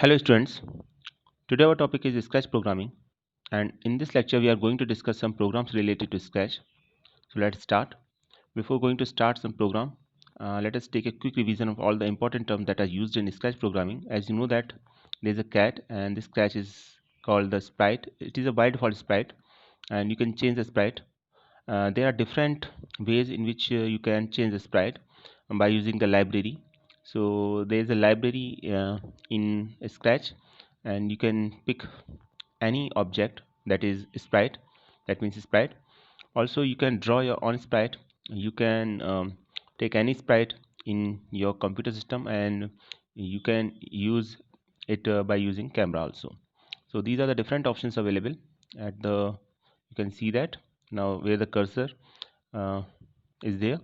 Hello students, today our topic is Scratch programming, and in this lecture we are going to discuss some programs related to Scratch. So let's start. Before going to start some program, let us take a quick revision of all the important terms that are used in Scratch programming. As you know that there is a cat and this cat is called the sprite. It is a by default sprite and you can change the sprite. There are different ways in which you can change the sprite by using the library. So there is a library in Scratch and you can pick any object that is sprite, that means sprite. Also you can draw your own sprite. You can take any sprite in your computer system and you can use it by using camera also. So these are the different options available at the, you can see that now where the cursor uh, is there,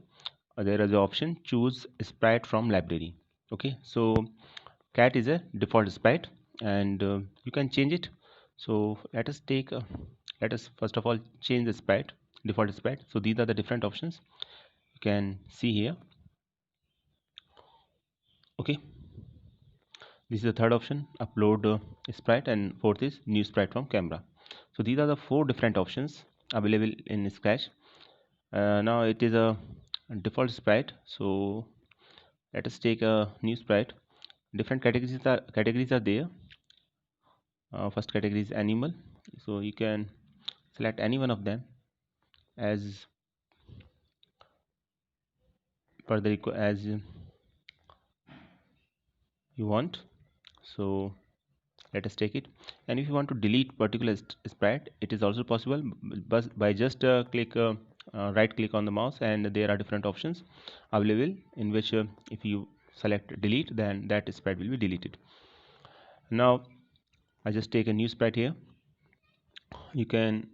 there is the option choose sprite from library. Okay, so cat is a default sprite and you can change it. So let us first of all change the sprite, default sprite. So these are the different options you can see here. Okay, this is the third option, upload sprite, and fourth is new sprite from camera. So these are the four different options available in Scratch. Now it is a default sprite, so let us take a new sprite. Different categories are there. First category is animal, so you can select any one of them as per the as you want. So let us take it, and if you want to delete particular sprite, it is also possible but by just right click on the mouse, and there are different options available in which if you select delete, then that sprite will be deleted. Now I just take a new sprite here. You can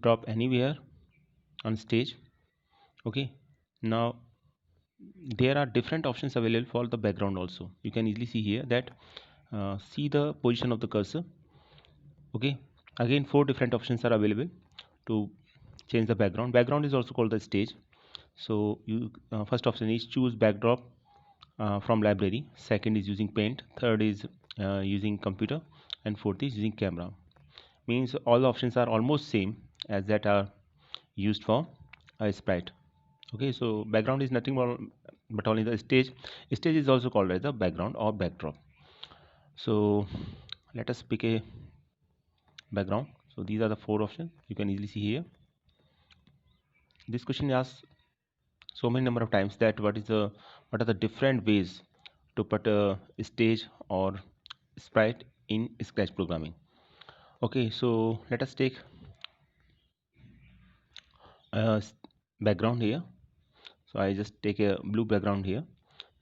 drop anywhere on stage. Okay, now there are different options available for the background also. You can easily see here that see the position of the cursor. Okay, again four different options are available to change the background is also called the stage. So you first option is choose backdrop from library, second is using paint, third is using computer, and fourth is using camera. Means all the options are almost same as that are used for a sprite. Okay, so background is nothing more but only the stage is also called as the background or backdrop. So let us pick a background. So these are the four options you can easily see here. This question asks so many number of times that what are the different ways to put a stage or sprite in Scratch programming. Okay, so let us take a background here. So I just take a blue background here.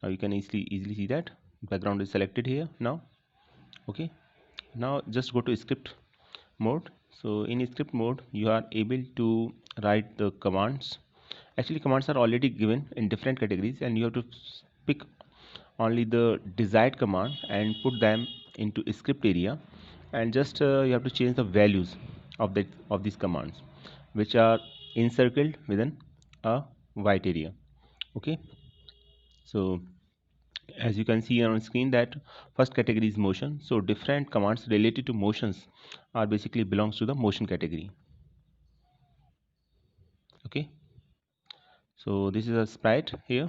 Now you can easily see that background is selected here now. Okay, now just go to script mode. So in script mode you are able to write the commands. Actually commands are already given in different categories and you have to pick only the desired command and put them into script area, and just you have to change the values of these commands which are encircled within a white area. Okay, so as you can see on screen that first category is motion, so different commands related to motions are basically belongs to the motion category. Okay, so this is a sprite here.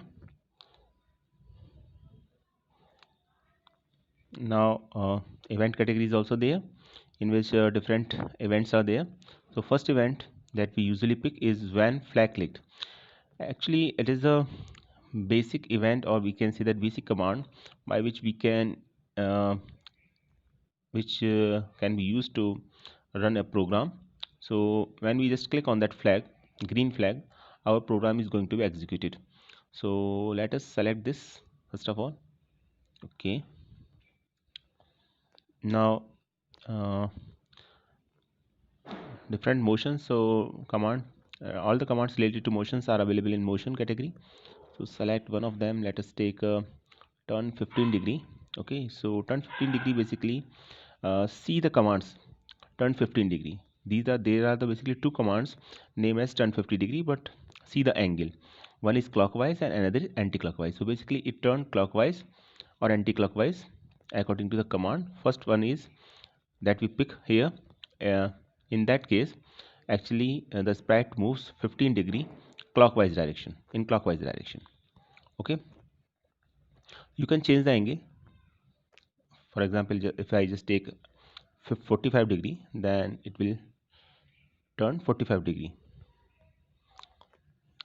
Now event category is also there in which different events are there. So first event that we usually pick is when flag clicked. Actually it is a basic event, or we can say that basic command by which we can can be used to run a program. So when we just click on that flag, green flag, our program is going to be executed. So let us select this first of all. Okay, now uh, different motions. So command all the commands related to motions are available in motion category. So select one of them. Let us take turn 15 degree. Okay, so turn 15 degree basically see the commands turn 15 degree. There are the basically two commands named as turn 50 degree, but see the angle. One is clockwise and another is anti-clockwise. So basically it turn clockwise or anti-clockwise according to the command. First one is that we pick here. uh, in that case, actually the sprite moves 15 degree clockwise direction, in clockwise direction. Okay, you can change the angle. For example, if I just take 45 degree, then it will turn 45 degree.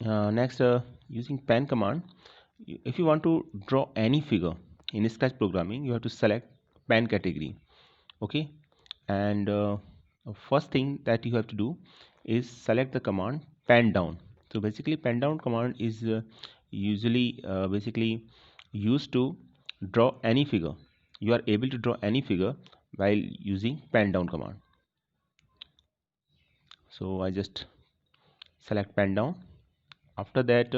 Next, using pan command, if you want to draw any figure in Scratch programming, you have to select pan category. Okay, and first thing that you have to do is select the command pan down. So basically, pan down command is usually basically used to draw any figure. You are able to draw any figure while using pan down command. So I just select pan down. After that,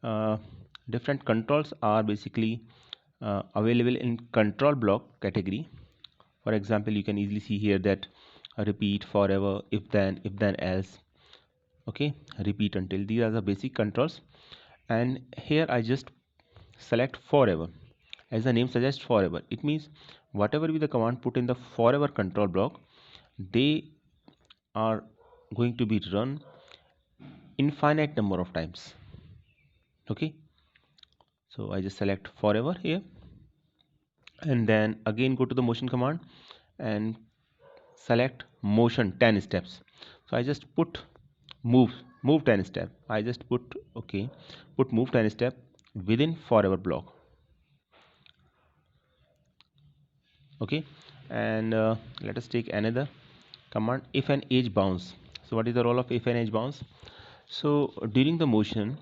uh, different controls are basically available in control block category. For example, you can easily see here that repeat, forever, if then else. Okay, repeat until. These are the basic controls, and here I just select forever. As the name suggests, forever, it means whatever be the command put in the forever control block, they are going to be run infinite number of times. Okay, so I just select forever here, and then again go to the motion command and select motion 10 steps. So I just put move 10 step. I just put okay, put move 10 step within forever block. Okay, and let us take another command, if an edge bounce. So what is the role of if an edge bounce? So during the motion,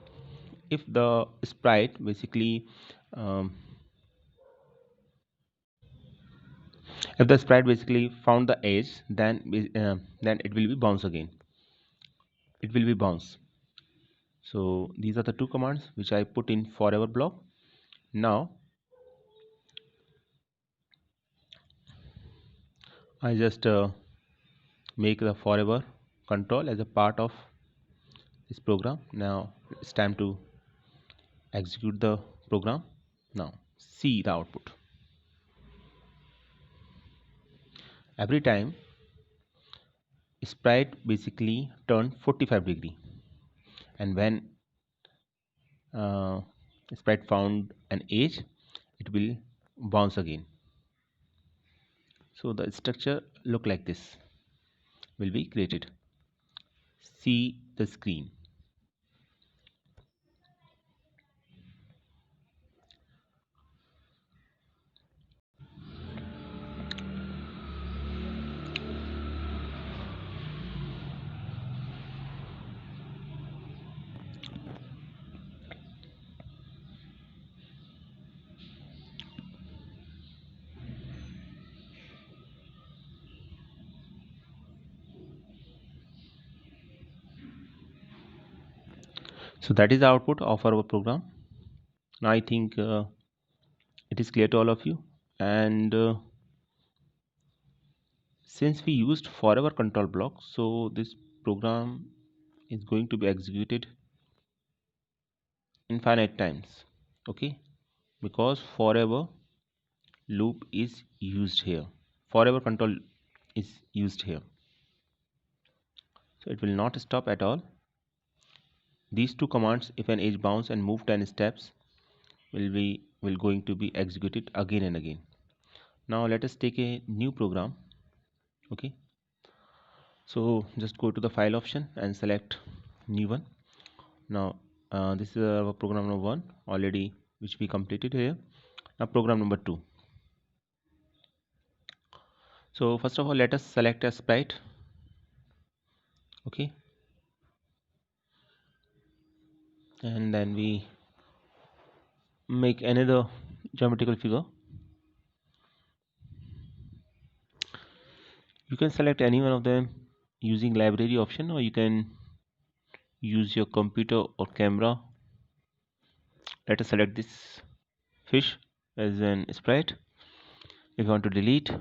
if the sprite basically if the sprite basically found the edge, then it will be bounce again, it will be bounce. So these are the two commands which I put in forever block. Now I just make the forever control as a part of this program. Now it's time to execute the program. Now see the output. Every time sprite basically turn 45 degree, and when uh, sprite found an edge, it will bounce again. So the structure look like this will be created. See the screen. So that is the output of our program. Now I think it is clear to all of you, and since we used forever control block, so this program is going to be executed infinite times. Okay, because forever loop is used here, forever control is used here, so it will not stop at all. These two commands, if an edge bounce and move 10 steps, will going to be executed again and again. Now let us take a new program. Okay, so just go to the file option and select new one. Now this is our program number 1 already, which we completed here. Now program number 2. So first of all, let us select a sprite. Okay, and then we make another geometrical figure. You can select any one of them using library option, or you can use your computer or camera. Let us select this fish as an sprite. If you want to delete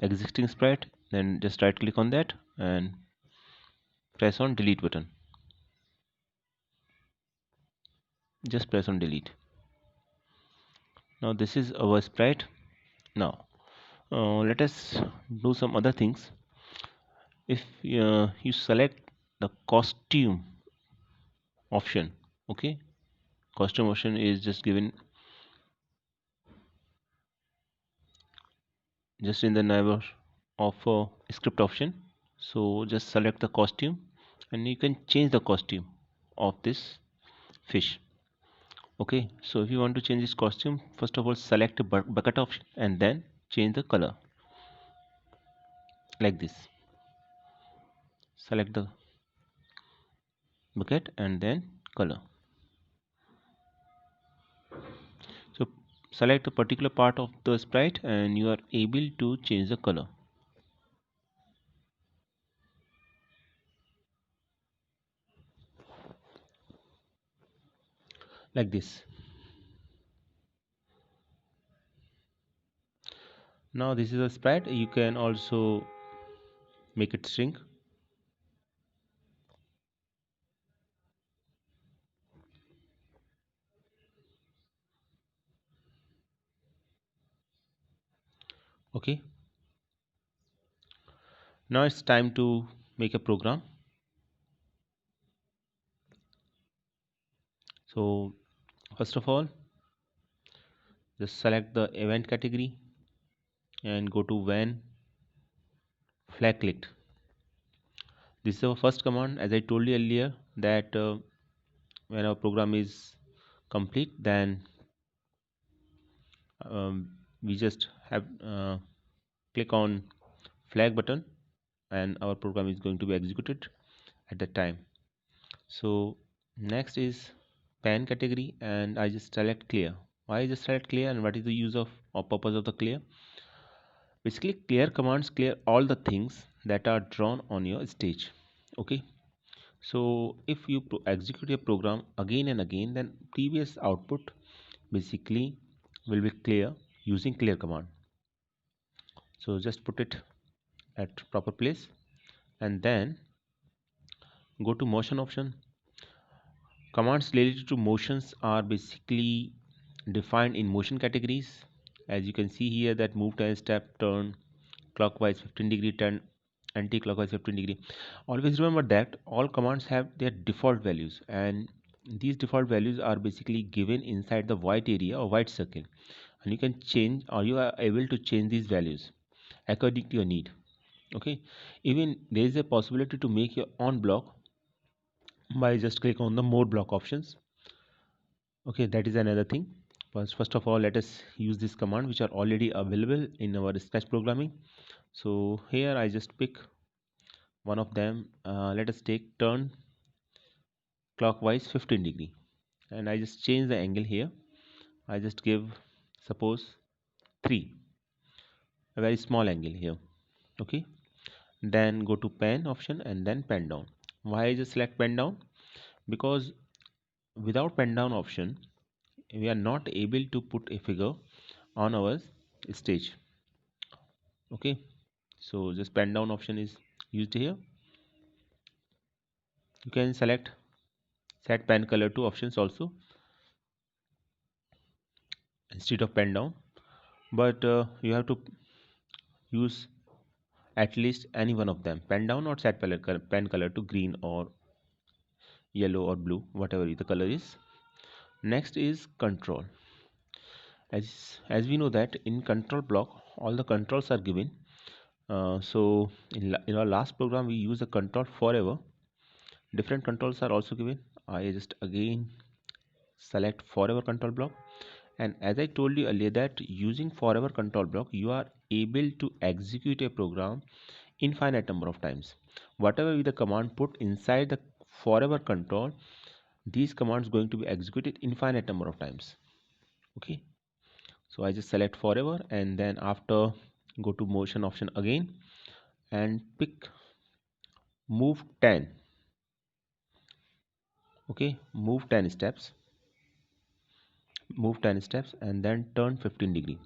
existing sprite, then just right click on that and press on delete button. Just press on delete. Now this is our sprite Now let us do some other things. If you select the costume option, okay, costume option is just given just in the neighbor of script option. So just select the costume and you can change the costume of this fish. Okay, so if you want to change this costume, first of all select the bucket option and then change the color like this. Select the bucket and then color. So select a particular part of the sprite and you are able to change the color like this. Now this is a sprite. You can also make it shrink. Okay. Now it's time to make a program. So first of all, just select the event category and go to when flag clicked. This is our first command. As I told you earlier that when our program is complete, then we just have click on flag button and our program is going to be executed at that time. So next is pan category and I just select clear. Why I just select clear and what is the use of or purpose of the clear? Basically clear commands clear all the things that are drawn on your stage. Okay, so if you execute a program again and again, then previous output basically will be clear using clear command. So just put it at proper place and then go to motion option. Commands related to motions are basically defined in motion categories. As you can see here that move 10 step, turn clockwise 15 degree, turn anti-clockwise 15 degree. Always remember that all commands have their default values and these default values are basically given inside the white area or white circle, and you can change or you are able to change these values according to your need. Okay, even there is a possibility to make your own block by just click on the more block options. Okay, that is another thing. First of all, let us use this command which are already available in our Scratch programming. So here I just pick one of them. Let us take turn clockwise 15 degree and I just change the angle here. I just give suppose 3, a very small angle here. Okay, then go to pen option and then pen down. Why I just select pen down? Because without pen down option we are not able to put a figure on our stage. Okay, so just pen down option is used here. You can select set pen color to options also instead of pen down, but you have to use at least any one of them, pen down or set pen color to green or yellow or blue, whatever the color is. Next is control. As we know that in control block all the controls are given. So in our last program we use a control forever. Different controls are also given. I just again select forever control block, and as I told you earlier that using forever control block you are able to execute a program infinite number of times. Whatever be the command put inside the forever control, these commands going to be executed infinite number of times. Okay, so I just select forever and then after go to motion option again and pick move 10. Okay, move 10 steps and then turn 15 degree.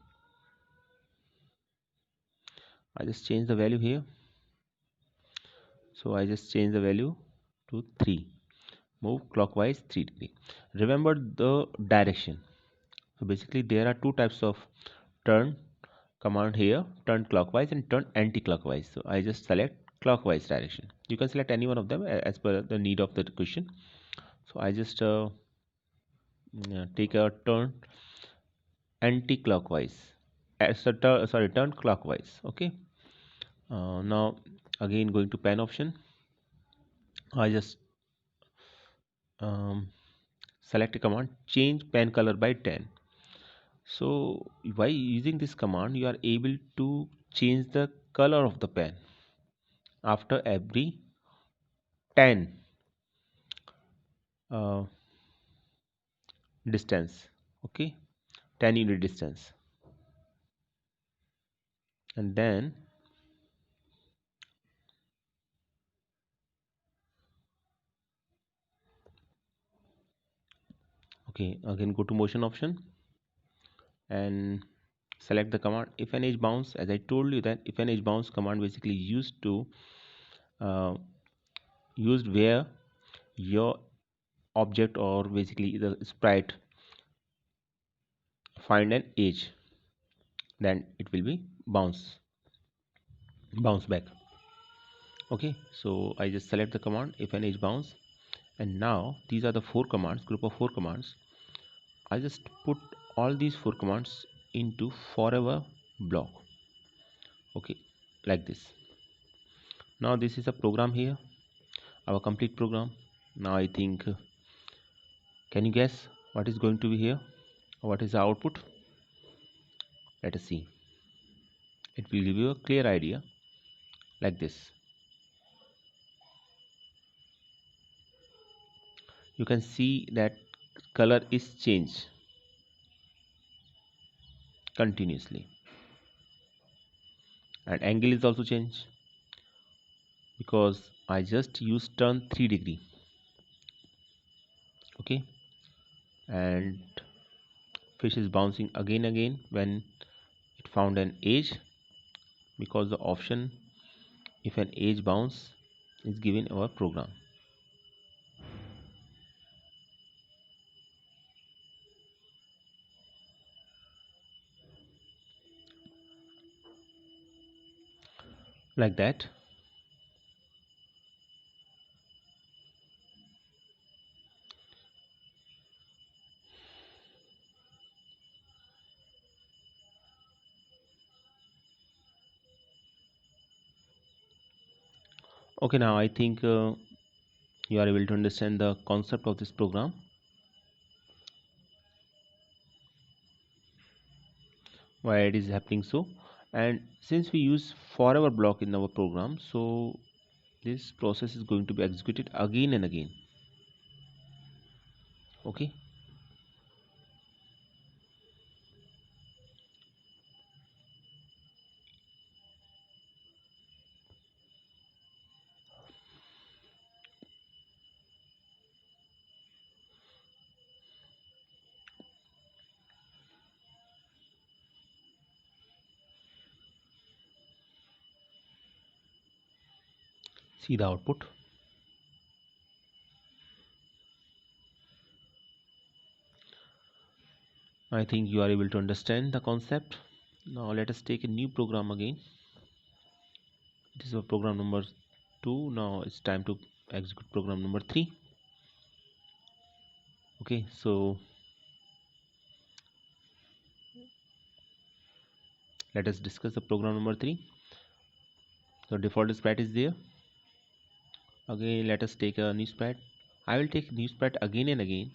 I just change the value here, so I just change the value to 3. Move clockwise 3 degree. Remember the direction. So basically there are two types of turn. command here, turn clockwise and turn anti-clockwise. So I just select clockwise direction. You can select any one of them as per the need of the question. So I just take a turn anti-clockwise. Sorry, turn clockwise. Okay. Now again going to pen option. I just um, select a command, change pen color by 10. So by using this command you are able to change the color of the pen after every 10 uh, distance. Okay, 10 unit distance. And then okay, again go to motion option and select the command if an edge bounce. As I told you that if an edge bounce command basically uh, used where your object or basically the sprite find an edge, then it will be bounce back. Okay, so I just select the command if an edge bounce, and now these are the four commands, group of four commands. I just put all these four commands into forever block. Okay, like this. Now this is a program here, our complete program. Now I think can you guess what is going to be here? What is the output? Let us see. It will give you a clear idea like this. You can see that color is changed continuously, and angle is also changed because I just used turn 3 degree. Okay, and fish is bouncing again when it found an edge, because the option if an edge bounce is given our program. Like that. Okay, now I think you are able to understand the concept of this program, why it is happening so. And since we use forever block in our program, so this process is going to be executed again and again. Okay, see the output. I think you are able to understand the concept. Now let us take a new program again. This is a program number 2. Now it's time to execute program number 3. Okay, so let us discuss the program number 3. So default sprite is there. Again let us take a new sprite. I will take new sprite again and again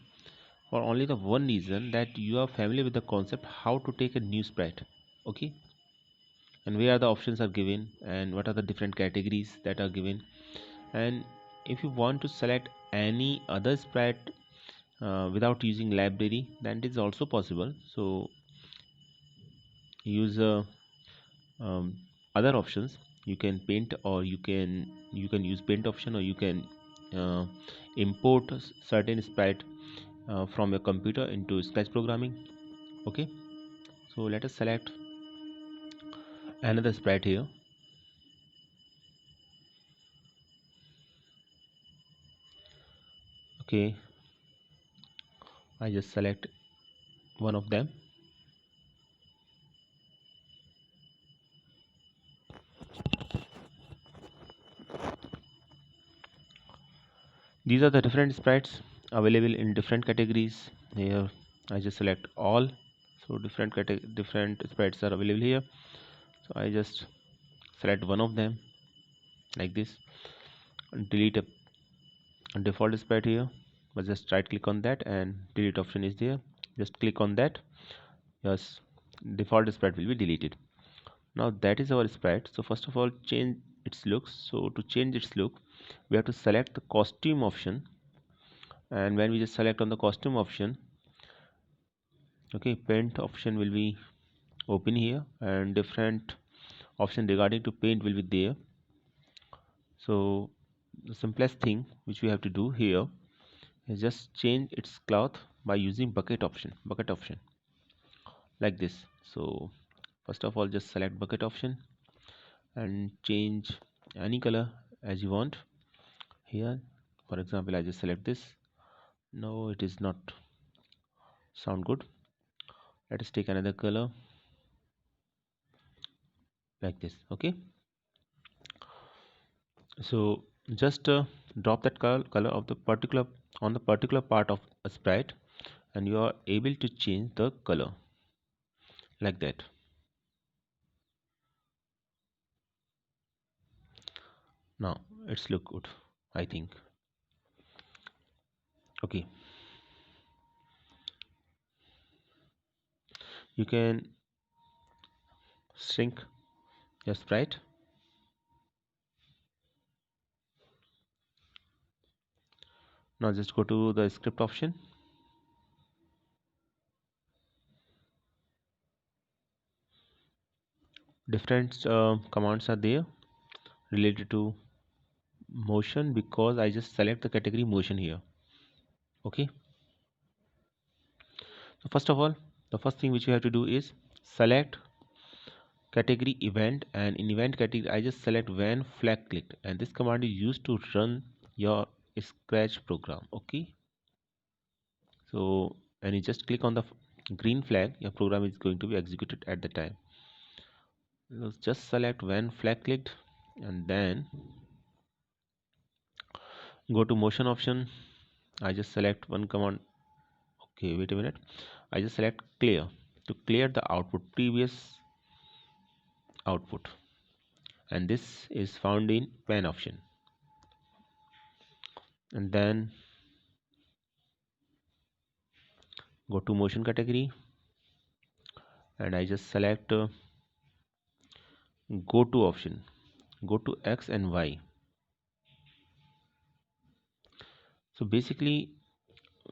for only the one reason that you are familiar with the concept how to take a new sprite. Okay, and where the options are given and what are the different categories that are given. And if you want to select any other sprite without using library, then it is also possible. So use um, other options. You can paint, or you can use paint option, or you can uh, import certain sprite from your computer into Scratch programming. Okay, so let us select another sprite here. Okay, I just select one of them. These are the different sprites available in different categories. Here I just select all, so different sprites are available here. So I just select one of them like this and delete a default sprite here, but just right click on that and delete option is there. Just click on that. Yes, default sprite will be deleted. Now that is our sprite. So first of all, change its looks. So to change its look, we have to select the costume option, and when we just select on the costume option, okay, paint option will be open here and different option regarding to paint will be there. So the simplest thing which we have to do here is just change its cloth by using bucket option like this. So first of all, just select bucket option and change any color as you want here. For example, I just select this. No, it is not sound good. Let us take another color like this. Okay, so just drop that color of the particular on the particular part of a sprite, and you are able to change the color like that. Now it's look good, I think. Okay, you can shrink your sprite. Now just go to the script option. Different commands are there related to motion, because I just select the category motion here. Okay, so first of all, the first thing which you have to do is select category event, and in event category I just select when flag clicked, and this command is used to run your scratch program. Okay, so when you just click on the green flag, your program is going to be executed at the time. So just select when flag clicked and then go to motion option. I just select one command. Okay, wait a minute. I just select clear to clear the output, previous output, and this is found in pen option. And then go to motion category and I just select go to option, go to X and Y. So basically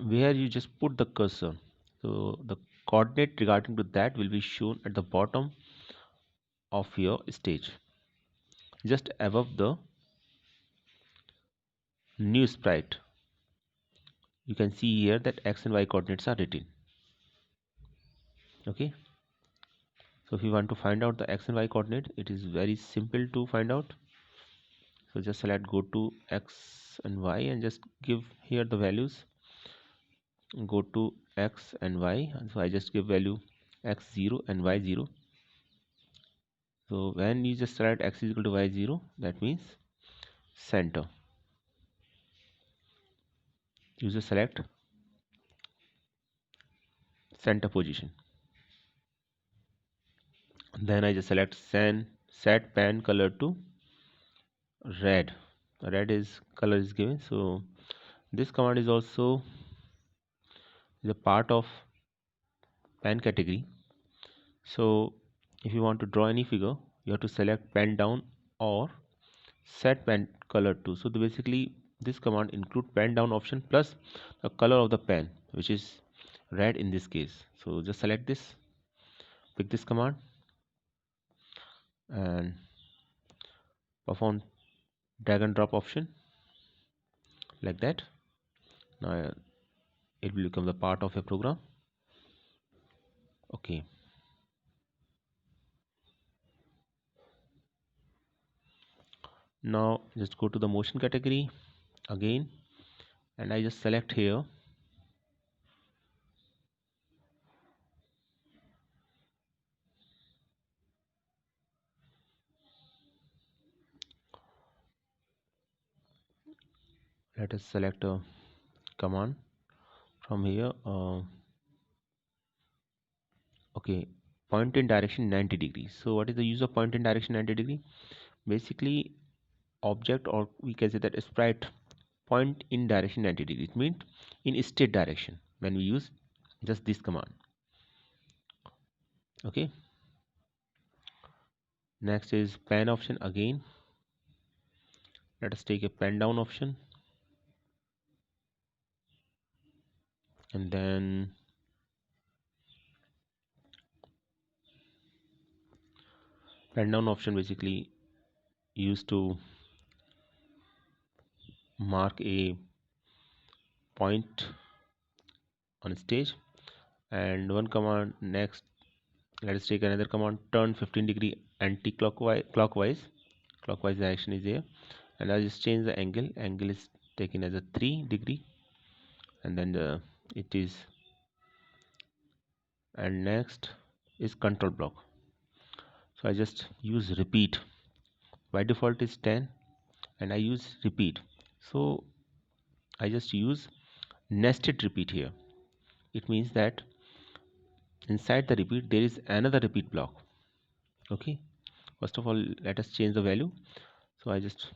where you just put the cursor, so the coordinate regarding to that will be shown at the bottom of your stage, just above the new sprite. You can see here that X and Y coordinates are written. Okay, so if you want to find out the X and Y coordinate, it is very simple to find out. So just select go to X and Y and just give here the values. Go to X and Y, and so I just give value x0 and y0. So when you just select x is equal to y0, that means center. You just select center position. Then I just select set pen color to red. Red is color is given. So this command is also the part of pen category. So if you want to draw any figure, you have to select pen down or set pen color to. So basically this command include pen down option plus the color of the pen, which is red in this case. So just select this, pick this command and perform drag and drop option like that. Now it will become the part of a program. Okay, now just go to the motion category again and I just select here let us select a command from here. Okay, point in direction 90 degrees. So what is the use of point in direction 90 degree? Basically, object, or we can say that sprite, point in direction 90 degrees. It means in state direction when we use just this command. Okay, next is pan option. Again, let us take a pan down option, and then pan down option basically used to mark a point on stage. And one command next, let us take another command, turn 15 degree anti-clockwise. Clockwise direction is here, and I'll just change the angle is taken as a 3 degree, and then it is, and next is control block. So I just use repeat. By default is 10, and I use repeat, so I just use nested repeat here. It means that inside the repeat there is another repeat block. Okay, first of all let us change the value. So I just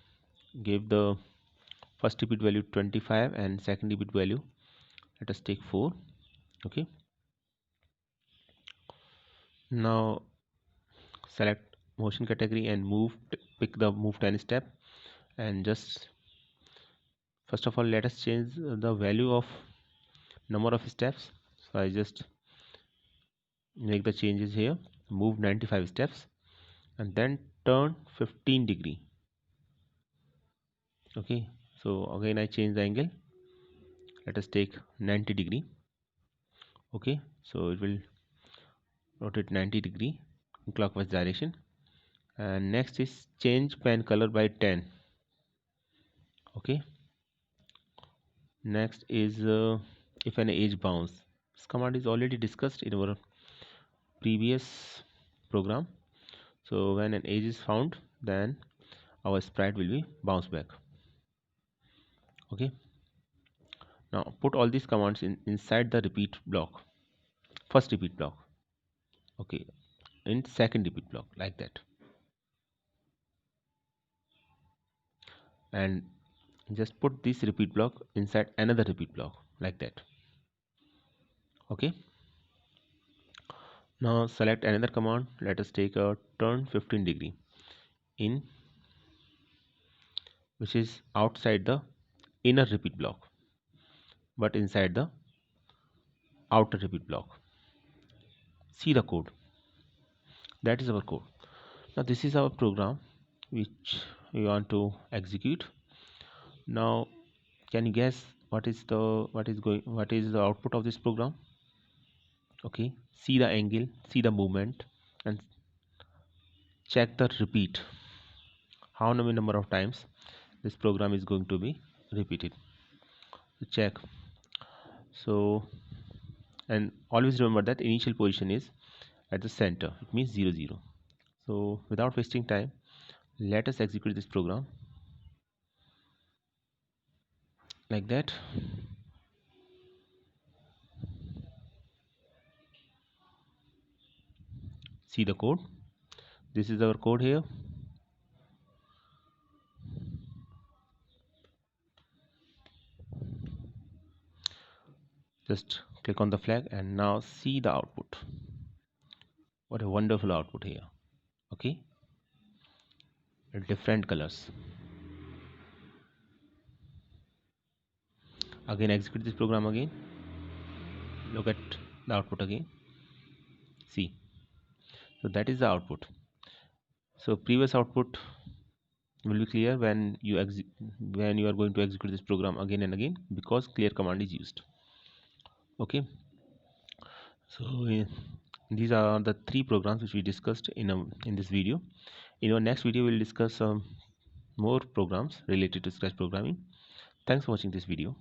gave the first repeat value 25 and second repeat value, let us take 4. Okay, now select motion category and pick the move 10 step, and just first of all let us change the value of number of steps. So I just make the changes here, move 95 steps, and then turn 15 degree. Okay, so again I change the angle, let us take 90 degree. Okay, so it will rotate 90 degree in clockwise direction. And next is change pen color by 10. Okay, next is if an edge bounce. This command is already discussed in our previous program. So when an edge is found, then our sprite will be bounce back. Okay, now put all these commands inside the repeat block, first repeat block. Okay, in second repeat block, like that, and just put this repeat block inside another repeat block, like that. Okay, now select another command, let us take a turn 15 degree in, which is outside the inner repeat block but inside the outer repeat block. See the code, that is our code. Now this is our program which we want to execute. Now can you guess what is the output of this program? Okay, see the angle, see the movement, and check the repeat, how many number of times this program is going to be repeated. Check. So, and always remember that initial position is at the center, it means 0 0. So without wasting time, let us execute this program, like that. See the code, this is our code here. Just click on the flag and now see the output. What a wonderful output here. Okay, different colors. Again execute this program again, look at the output again, see. So that is the output. So previous output will be clear when you are going to execute this program again and again, because clear command is used. Okay, so these are the 3 programs which we discussed in this video. In our next video we will discuss some more programs related to Scratch programming. Thanks for watching this video.